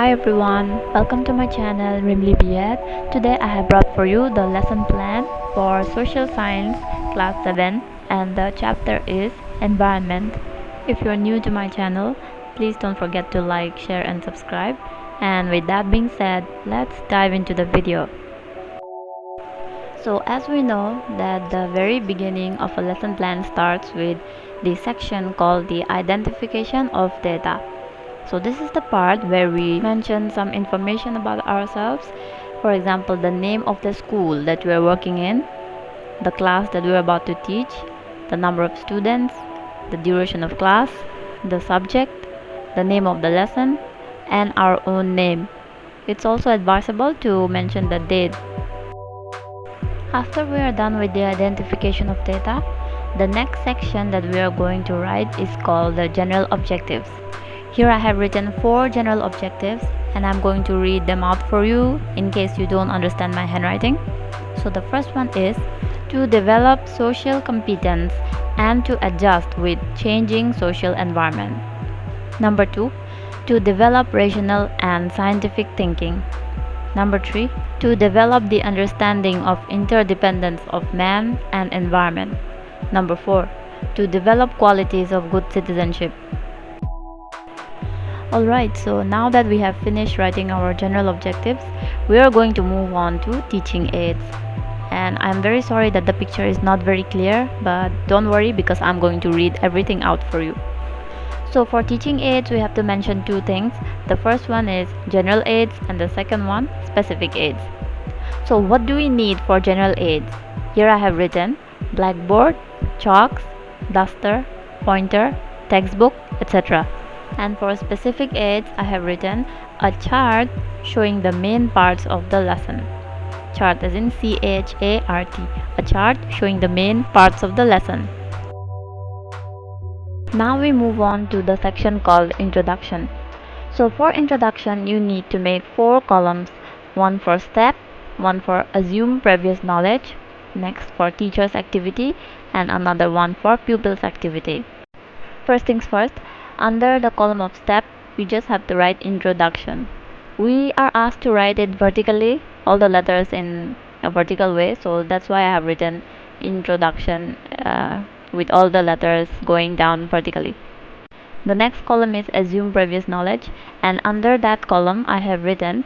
Hi everyone, welcome to my channel Rimli Biet. Today I have brought for you the lesson plan for Social Science Class 7 and the chapter is Environment. If you're new to my channel, please don't forget to like, share and subscribe. And with that being said, let's dive into the video. So as we know that the very beginning of a lesson plan starts with the section called the identification of data. So this is the part where we mention some information about ourselves. For example, the name of the school that we are working in, the class that we are about to teach, the number of students, the duration of class, the subject, the name of the lesson, and our own name. It's also advisable to mention the date. After we are done with the identification of data, the next section that we are going to write is called the general objectives. Here I have written 4 general objectives and I'm going to read them out for you in case you don't understand my handwriting. So the first one is to develop social competence and to adjust with changing social environment. Number 2, to develop rational and scientific thinking. Number 3, to develop the understanding of interdependence of man and environment. Number 4, to develop qualities of good citizenship. Alright, so now that we have finished writing our general objectives, we are going to move on to teaching aids. And I'm very sorry that the picture is not very clear, but don't worry because I'm going to read everything out for you. So for teaching aids, we have to mention 2 things. The first one is general aids and the second one specific aids. So what do we need for general aids? Here I have written blackboard, chalks, duster, pointer, textbook, etc. And for specific aids, I have written a chart showing the main parts of the lesson. Chart as in CHART, a chart showing the main parts of the lesson. Now we move on to the section called Introduction. So for introduction, you need to make 4 columns, one for step, one for assume previous knowledge, next for teacher's activity, and another one for pupil's activity. First things first, under the column of step, we just have to write introduction. We are asked to write it vertically, all the letters in a vertical way, so that's why I have written introduction with all the letters going down vertically. The next column is assume previous knowledge, and under that column I have written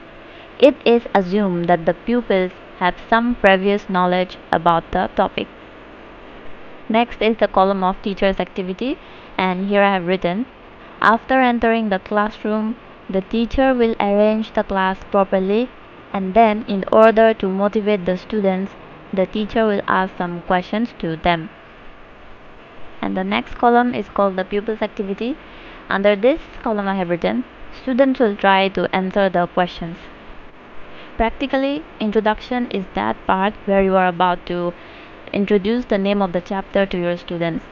it is assumed that the pupils have some previous knowledge about the topic. Next is the column of teacher's activity, and here I have written after entering the classroom, the teacher will arrange the class properly and then in order to motivate the students, the teacher will ask some questions to them. And the next column is called the pupil's activity. Under this column I have written students will try to answer the questions. Practically, introduction is that part where you are about to introduce the name of the chapter to your students.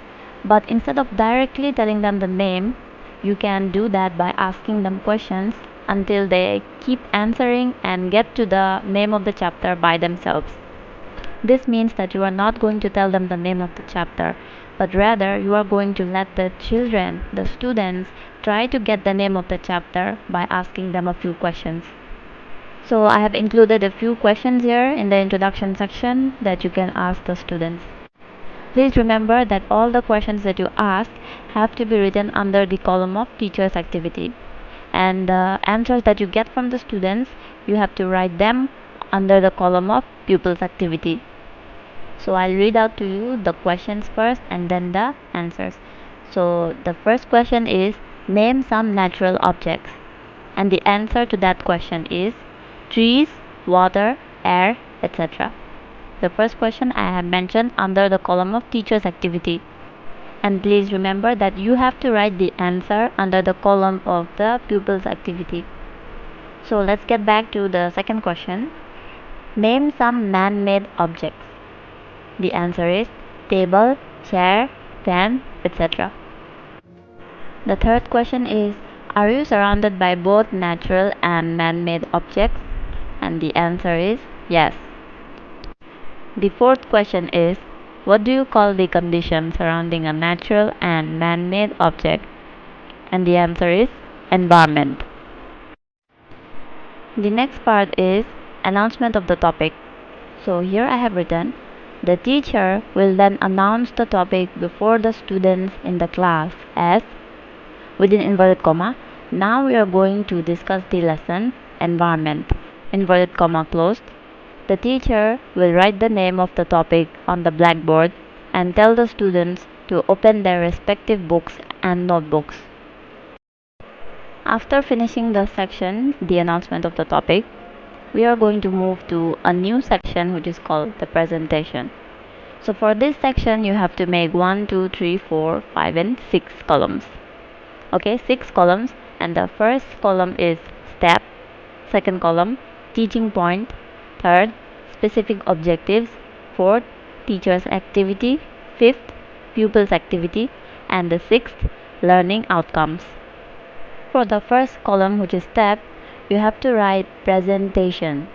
But instead of directly telling them the name, you can do that by asking them questions until they keep answering and get to the name of the chapter by themselves. This means that you are not going to tell them the name of the chapter, but rather you are going to let the children, the students, try to get the name of the chapter by asking them a few questions. So I have included a few questions here in the introduction section that you can ask the students. Please remember that all the questions that you ask have to be written under the column of teacher's activity. And the answers that you get from the students, you have to write them under the column of pupil's activity. So I'll read out to you the questions first and then the answers. So the first question is name some natural objects. And the answer to that question is trees, water, air, etc. The first question I have mentioned under the column of teacher's activity. And please remember that you have to write the answer under the column of the pupil's activity. So let's get back to the second question. Name some man-made objects. The answer is table, chair, fan, etc. The third question is are you surrounded by both natural and man-made objects? And the answer is yes. The fourth question is what do you call the condition surrounding a natural and man-made object? And the answer is environment. The next part is announcement of the topic. So here I have written, the teacher will then announce the topic before the students in the class as, within inverted comma, now we are going to discuss the lesson environment, inverted comma closed. The teacher will write the name of the topic on the blackboard and tell the students to open their respective books and notebooks. After finishing the section, the announcement of the topic, we are going to move to a new section which is called the presentation. So for this section you have to make 1, 2, 3, 4, 5 and 6 columns. Okay, 6 columns, and the first column is step, second column teaching point, third specific objectives, fourth teacher's activity, fifth pupils activity, and the sixth learning outcomes. For the first column, which is step, you have to write presentation.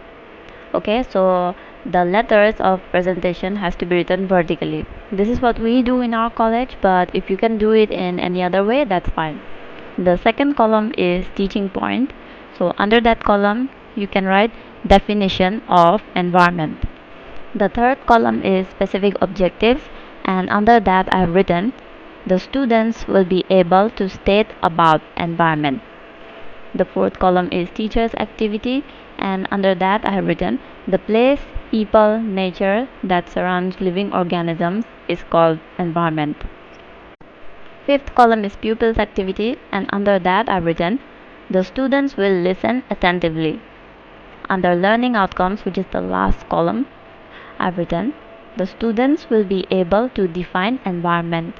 Okay, so the letters of presentation has to be written vertically. This is what we do in our college, but if you can do it in any other way, that's fine. The second column is teaching point. So under that column, you can write definition of environment. The third column is specific objectives, and under that I have written, the students will be able to state about environment. The fourth column is teacher's activity, and under that I have written, the place, people, nature that surrounds living organisms is called environment. Fifth column is pupils activity, and under that I have written, the students will listen attentively. Under learning outcomes, which is the last column, I have written, the students will be able to define environment.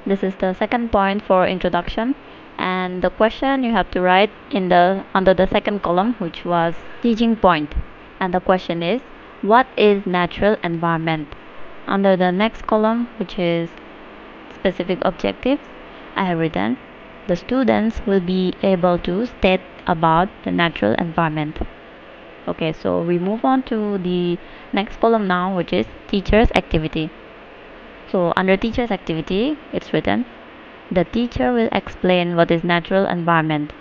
This is the second point for introduction, and the question you have to write in the under the second column, which was teaching point, and the question is, what is natural environment? Under the next column, which is specific objectives, I have written, the students will be able to state about the natural environment. Okay, so we move on to the next column now, which is teacher's activity. So under teacher's activity, it's written, the teacher will explain what is natural environment.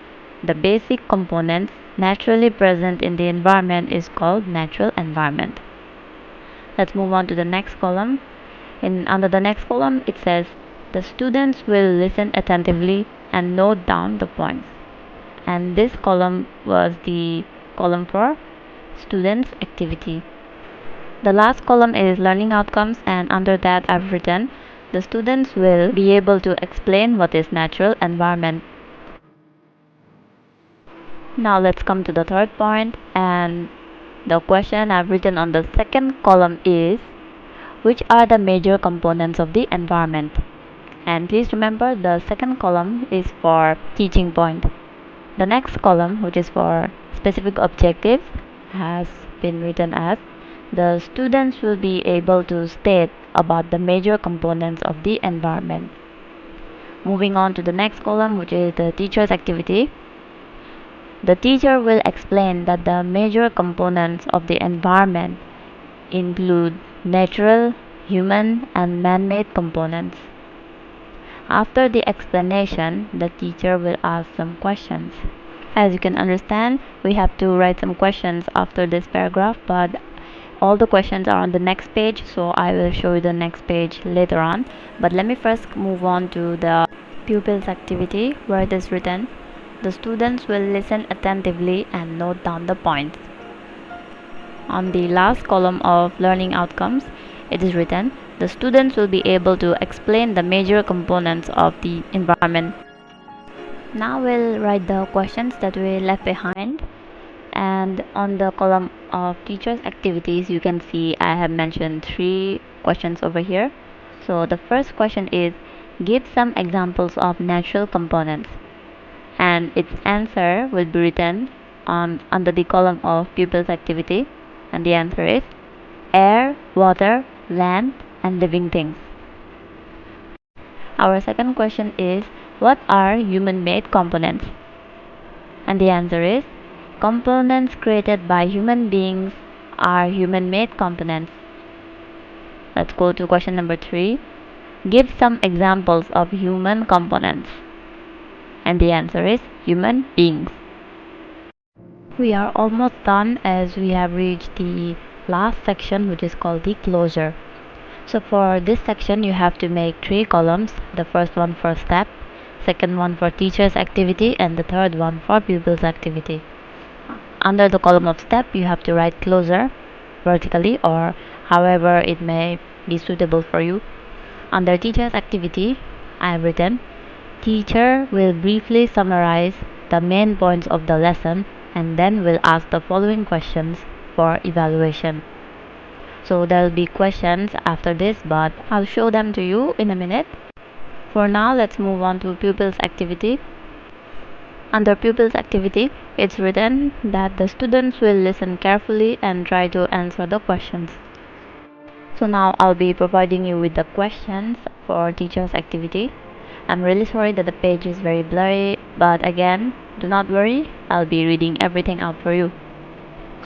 The basic components naturally present in the environment is called natural environment. Let's move on to the next column. Under the next column, it says, the students will listen attentively and note down the points. And this column was the column for students' activity. The last column is learning outcomes, and under that I've written, the students will be able to explain what is natural environment. Now let's come to the third point, and the question I've written on the second column is, which are the major components of the environment? And please remember, the second column is for teaching point. The next column, which is for specific objectives, has been written as, the students will be able to state about the major components of the environment. Moving on to the next column, which is the teacher's activity. The teacher will explain that the major components of the environment include natural, human, and man-made components. After the explanation, the teacher will ask some questions. As you can understand, we have to write some questions after this paragraph, but all the questions are on the next page, so I will show you the next page later on. But let me first move on to the pupils activity, where it is written, the students will listen attentively and note down the points. On the last column of learning outcomes, it is written, the students will be able to explain the major components of the environment. Now we'll write the questions that we left behind, and on the column of teachers activities you can see I have mentioned 3 questions over here. So the first question is, give some examples of natural components, and its answer will be written on under the column of pupils activity, and the answer is air, water, land, and living things. Our second question is, what are human-made components? And the answer is, components created by human beings are human-made components. Let's go to question number 3. Give some examples of human components. And the answer is human beings. We are almost done as we have reached the last section, which is called the closure. So for this section you have to make three columns, the first one for step, second one for teacher's activity, and the third one for pupil's activity. Under the column of step you have to write closure vertically or however it may be suitable for you. Under teacher's activity I have written teacher will briefly summarize the main points of the lesson and then will ask the following questions for evaluation. So there will be questions after this, but I'll show them to you in a minute. For now, let's move on to pupils activity. Under pupils activity, it's written that the students will listen carefully and try to answer the questions. So now I'll be providing you with the questions for teachers activity. I'm really sorry that the page is very blurry, but again, do not worry, I'll be reading everything out for you.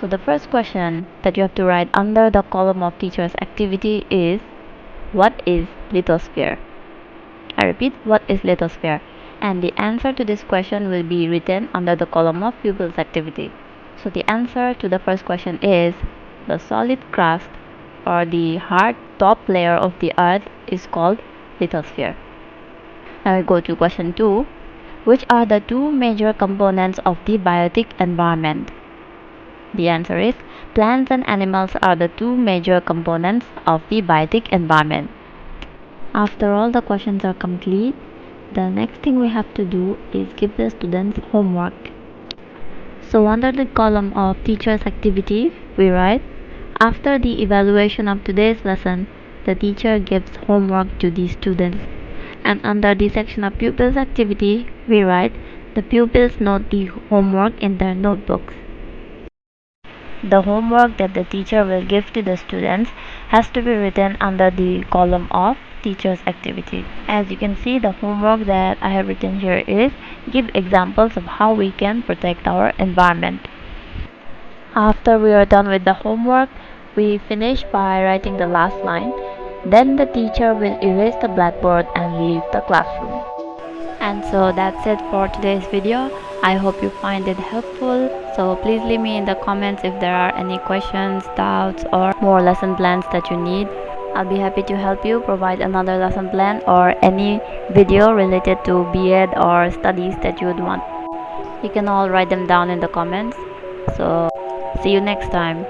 So the first question that you have to write under the column of teacher's activity is, what is lithosphere? I repeat, what is lithosphere? And the answer to this question will be written under the column of pupils activity. So the answer to the first question is, the solid crust or the hard top layer of the earth is called lithosphere. Now we go to question 2. Which are the two major components of the biotic environment? The answer is plants and animals are the two major components of the biotic environment. After all the questions are complete, the next thing we have to do is give the students homework. So under the column of teacher's activity, we write, after the evaluation of today's lesson, the teacher gives homework to the students. And under the section of pupils activity, we write, the pupils note the homework in their notebooks. The homework that the teacher will give to the students has to be written under the column of teacher's activity. As you can see, the homework that I have written here is give examples of how we can protect our environment. After we are done with the homework, we finish by writing the last line. Then the teacher will erase the blackboard and leave the classroom. And so that's it for today's video. I hope you find it helpful. So please leave me in the comments if there are any questions, doubts, or more lesson plans that you need. I'll be happy to help you provide another lesson plan or any video related to VII or studies that you would want. You can all write them down in the comments. So see you next time.